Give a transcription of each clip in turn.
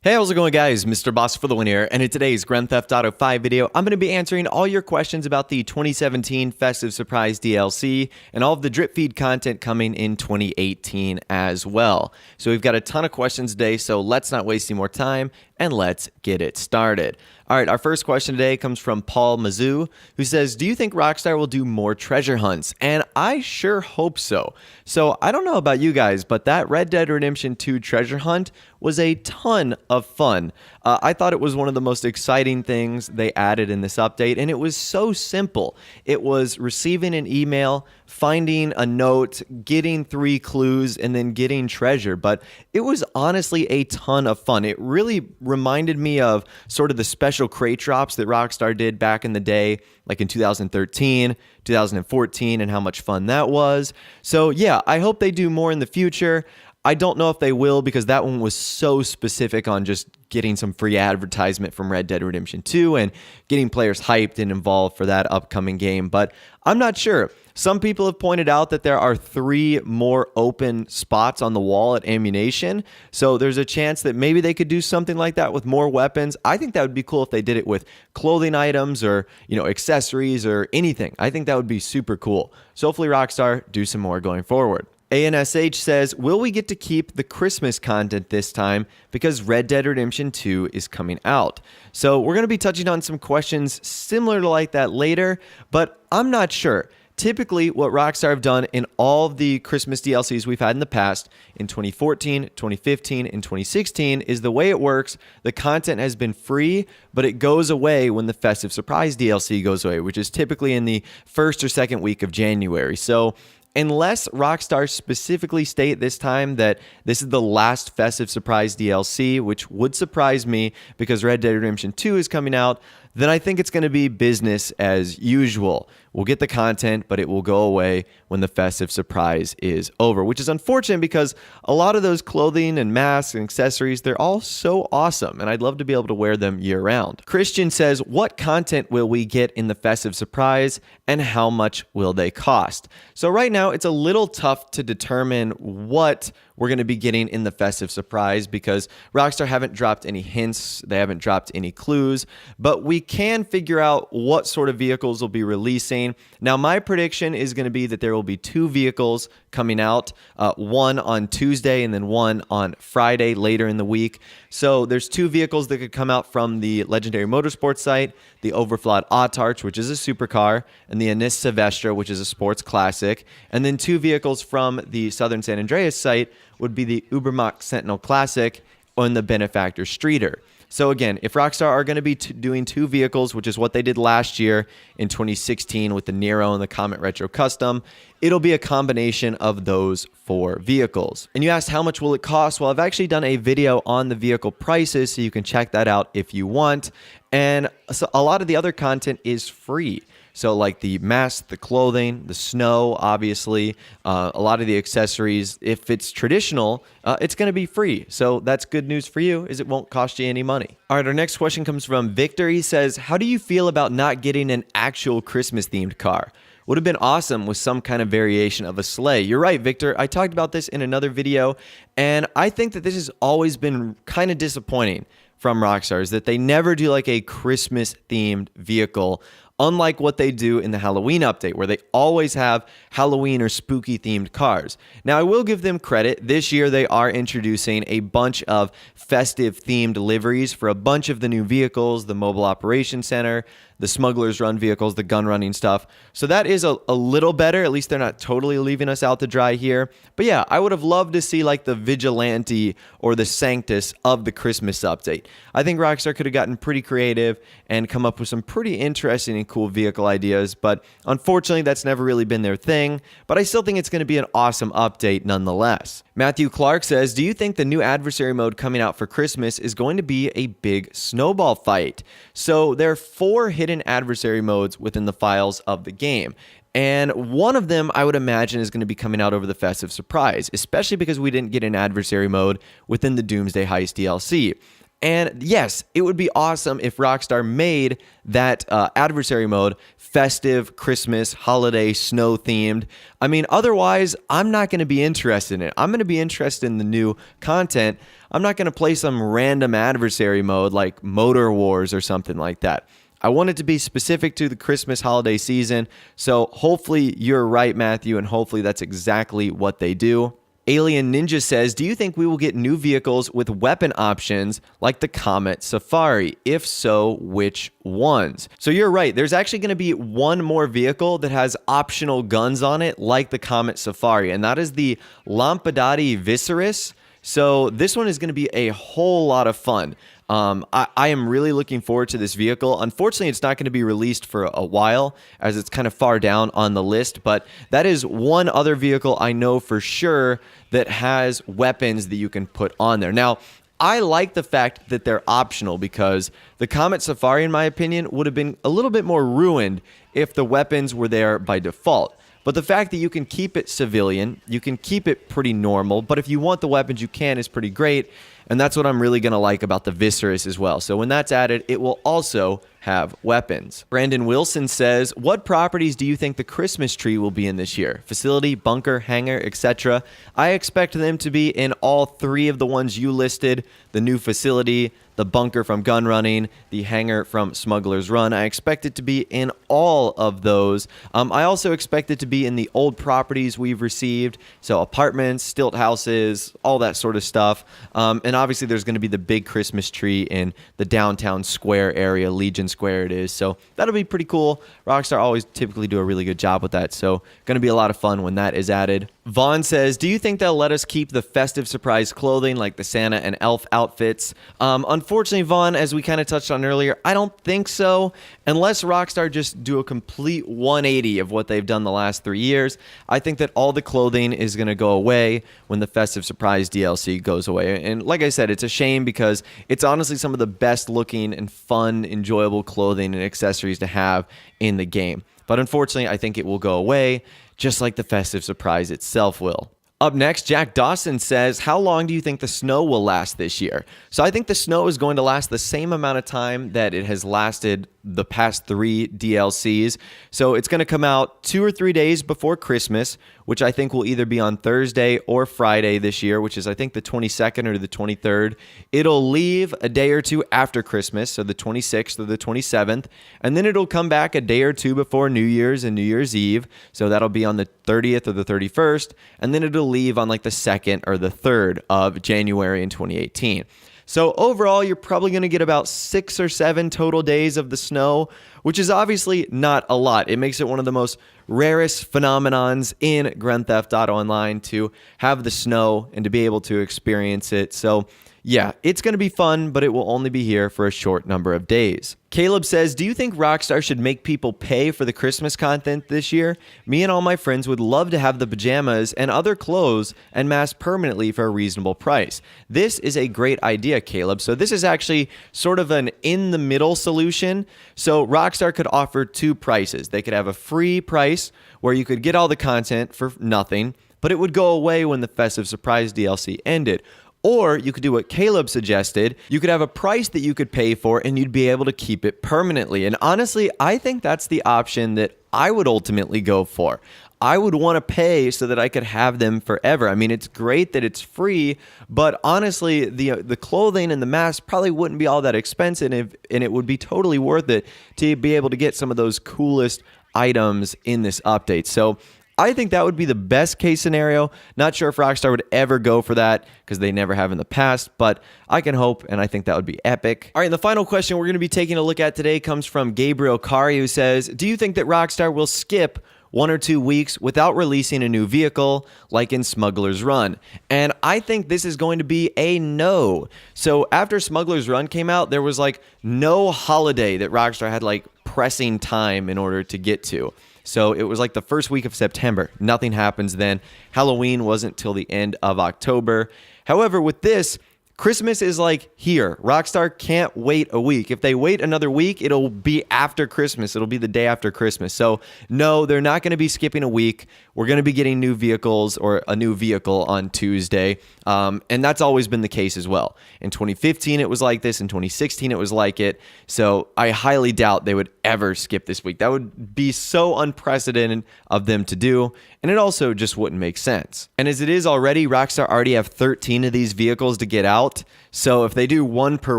Hey, how's it going, guys? Mr. Boss for the win here, and in today's Grand Theft Auto 5 video, I'm going to be answering all your questions about the 2017 Festive Surprise DLC and all of the drip feed content coming in 2018 as well. So we've got a ton of questions today, so let's not waste any more time, and let's get it started. All right, our first question today comes from Paul Mizzou, who says, do you think Rockstar will do more treasure hunts? And I sure hope so. So I don't know about you guys, but that Red Dead Redemption 2 treasure hunt was a ton of fun. I thought it was one of the most exciting things they added in this update, and it was so simple. It was receiving an email, finding a note, getting 3 clues, and then getting treasure. But it was honestly a ton of fun. It really reminded me of sort of the special crate drops that Rockstar did back in the day, like in 2013, 2014, and how much fun that was. So yeah, I hope they do more in the future. I don't know if they will, because that one was so specific on just getting some free advertisement from Red Dead Redemption 2 and getting players hyped and involved for that upcoming game. But I'm not sure. Some people have pointed out that there are 3 more open spots on the wall at ammunition. So there's a chance that maybe they could do something like that with more weapons. I think that would be cool if they did it with clothing items or, accessories or anything. I think that would be super cool. So hopefully Rockstar do some more going forward. ANSH says, will we get to keep the Christmas content this time because Red Dead Redemption 2 is coming out? So we're going to be touching on some questions similar to like that later, but I'm not sure. Typically, what Rockstar have done in all of the Christmas DLCs we've had in the past, in 2014, 2015, and 2016, is the way it works. The content has been free, but it goes away when the Festive Surprise DLC goes away, which is typically in the first or second week of January. So unless Rockstar specifically state this time that this is the last Festive Surprise DLC, which would surprise me because Red Dead Redemption 2 is coming out, then I think it's going to be business as usual. We'll get the content, but it will go away when the Festive Surprise is over, which is unfortunate because a lot of those clothing and masks and accessories, they're all so awesome, and I'd love to be able to wear them year-round. Christian says, what content will we get in the Festive Surprise, and how much will they cost? So right now, it's a little tough to determine what we're going to be getting in the Festive Surprise because Rockstar haven't dropped any hints, they haven't dropped any clues, but we can figure out what sort of vehicles will be releasing. Now, my prediction is going to be that there will be 2 vehicles coming out, one on Tuesday and then one on Friday later in the week. So there's 2 vehicles that could come out from the Legendary Motorsports site, the Overflod Autarch, which is a supercar, and the Anis Silvestre, which is a sports classic. And then 2 vehicles from the Southern San Andreas site would be the Ubermacht Sentinel Classic and the Benefactor Streeter. So again, if Rockstar are going to be doing 2 vehicles, which is what they did last year in 2016 with the Nero and the Comet Retro Custom, it'll be a combination of those 4 vehicles. And you asked how much will it cost? Well, I've actually done a video on the vehicle prices, so you can check that out if you want. And so a lot of the other content is free. So like the mask, the clothing, the snow, obviously, a lot of the accessories. If it's traditional, it's going to be free. So that's good news for you, is it won't cost you any money. All right, our next question comes from Victor. He says, how do you feel about not getting an actual Christmas-themed car? Would have been awesome with some kind of variation of a sleigh. You're right, Victor. I talked about this in another video, and I think that this has always been kind of disappointing from Rockstar, is that they never do like a Christmas-themed vehicle, unlike what they do in the Halloween update, where they always have Halloween or spooky themed cars. Now, I will give them credit. This year, they are introducing a bunch of festive themed liveries for a bunch of the new vehicles, the Mobile Operations Center, the Smuggler's Run vehicles, the gun running stuff. So that is a little better. At least they're not totally leaving us out to dry here. But yeah, I would have loved to see like the Vigilante or the Sanctus of the Christmas update. I think Rockstar could have gotten pretty creative and come up with some pretty interesting and cool vehicle ideas, but unfortunately that's never really been their thing. But I still think it's going to be an awesome update nonetheless. Matthew Clark says, do you think the new adversary mode coming out for Christmas is going to be a big snowball fight? So there are 4 hidden adversary modes within the files of the game. And one of them, I would imagine, is going to be coming out over the Festive Surprise, especially because we didn't get an adversary mode within the Doomsday Heist DLC. And yes, it would be awesome if Rockstar made that adversary mode festive, Christmas, holiday, snow themed. I mean, otherwise, I'm not going to be interested in it. I'm going to be interested in the new content. I'm not going to play some random adversary mode like Motor Wars or something like that. I want it to be specific to the Christmas holiday season. So hopefully you're right, Matthew, and hopefully that's exactly what they do. Alien Ninja says, do you think we will get new vehicles with weapon options like the Comet Safari? If so, which ones? So you're right. There's actually going to be one more vehicle that has optional guns on it like the Comet Safari, and that is the Lampadati Viserys. So this one is going to be a whole lot of fun. I am really looking forward to this vehicle. Unfortunately, it's not going to be released for a while as it's kind of far down on the list, but that is one other vehicle I know for sure that has weapons that you can put on there. Now, I like the fact that they're optional because the Comet Safari, in my opinion, would have been a little bit more ruined if the weapons were there by default. But the fact that you can keep it civilian, you can keep it pretty normal, but if you want the weapons you can is pretty great, and that's what I'm really going to like about the Viserys as well. So when that's added, it will also have weapons. Brandon Wilson says, what properties do you think the Christmas tree will be in this year? Facility, bunker, hangar, etc. I expect them to be in all three of the ones you listed, the new facility, the bunker from gun running, the hangar from Smuggler's Run. I expect it to be in all of those. I also expect it to be in the old properties we've received, so apartments, stilt houses, all that sort of stuff. And obviously there's going to be the big Christmas tree in the downtown square area, Legion Square it is. So that'll be pretty cool. Rockstar always typically do a really good job with that, so going to be a lot of fun when that is added. Vaughn says, do you think they'll let us keep the festive surprise clothing like the Santa and Elf outfits? Unfortunately, Vaughn, as we kind of touched on earlier, I don't think so. Unless Rockstar just do a complete 180 of what they've done the last 3 years, I think that all the clothing is going to go away when the festive surprise DLC goes away. And like I said, it's a shame because it's honestly some of the best looking and fun, enjoyable clothing and accessories to have in the game. But unfortunately, I think it will go away, just like the festive surprise itself will. Up next, Jack Dawson says, how long do you think the snow will last this year? So I think the snow is going to last the same amount of time that it has lasted the past 3 DLCs. So it's going to come out 2 or 3 days before Christmas, which I think will either be on Thursday or Friday this year, which is I think the 22nd or the 23rd. It'll leave a day or two after Christmas, so the 26th or the 27th, and then it'll come back a day or two before New Year's and New Year's Eve, so that'll be on the 30th or the 31st, and then it'll leave on like the 2nd or the 3rd of January in 2018. So overall, you're probably going to get about 6 or 7 total days of the snow, which is obviously not a lot. It makes it one of the most rarest phenomenons in Grand Theft Auto Online to have the snow and to be able to experience it. So yeah, it's going to be fun, but it will only be here for a short number of days. Caleb says, do you think Rockstar should make people pay for the Christmas content this year? Me and all my friends would love to have the pajamas and other clothes and mask permanently for a reasonable price. This is a great idea, Caleb. So this is actually sort of an in-the-middle solution. So Rockstar could offer 2 prices. They could have a free price where you could get all the content for nothing, but it would go away when the Festive Surprise DLC ended. Or you could do what Caleb suggested. You could have a price that you could pay for and you'd be able to keep it permanently. And honestly, I think that's the option that I would ultimately go for. I would want to pay so that I could have them forever. I mean, it's great that it's free, but honestly, the clothing and the mask probably wouldn't be all that expensive, and it would be totally worth it to be able to get some of those coolest items in this update. So I think that would be the best case scenario. Not sure if Rockstar would ever go for that because they never have in the past, but I can hope, and I think that would be epic. All right, and the final question we're going to be taking a look at today comes from Gabriel Kari, who says, do you think that Rockstar will skip 1 or 2 weeks without releasing a new vehicle like in Smuggler's Run? And I think this is going to be a no. So after Smuggler's Run came out, there was like no holiday that Rockstar had like pressing time in order to get to. So it was like the first week of September. Nothing happens then. Halloween wasn't till the end of October. However, with this, Christmas is like here. Rockstar can't wait a week. If they wait another week, it'll be after Christmas. It'll be the day after Christmas. So no, they're not going to be skipping a week. We're going to be getting new vehicles or a new vehicle on Tuesday. And that's always been the case as well. In 2015, it was like this. In 2016, it was like it. So I highly doubt they would ever skip this week. That would be so unprecedented of them to do. And it also just wouldn't make sense. And as it is already, Rockstar already have 13 of these vehicles to get out. So if they do one per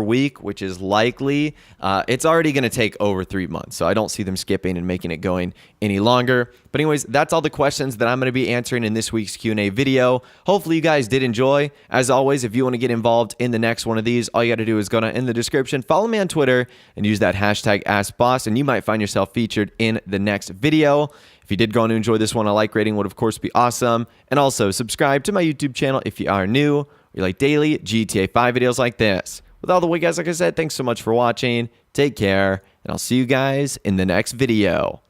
week, which is likely, it's already going to take over 3 months. So I don't see them skipping and making it going any longer. But anyways, that's all the questions that I'm going to be answering in this week's Q&A video. Hopefully you guys did enjoy. As always, if you want to get involved in the next one of these, all you got to do is go down in the description, follow me on Twitter, and use that hashtag AskBoss, and you might find yourself featured in the next video. If you did go on to enjoy this one, a like rating would of course be awesome. And also subscribe to my YouTube channel if you are new. We like daily GTA 5 videos like this. With all the way, guys, like I said, thanks so much for watching. Take care, and I'll see you guys in the next video.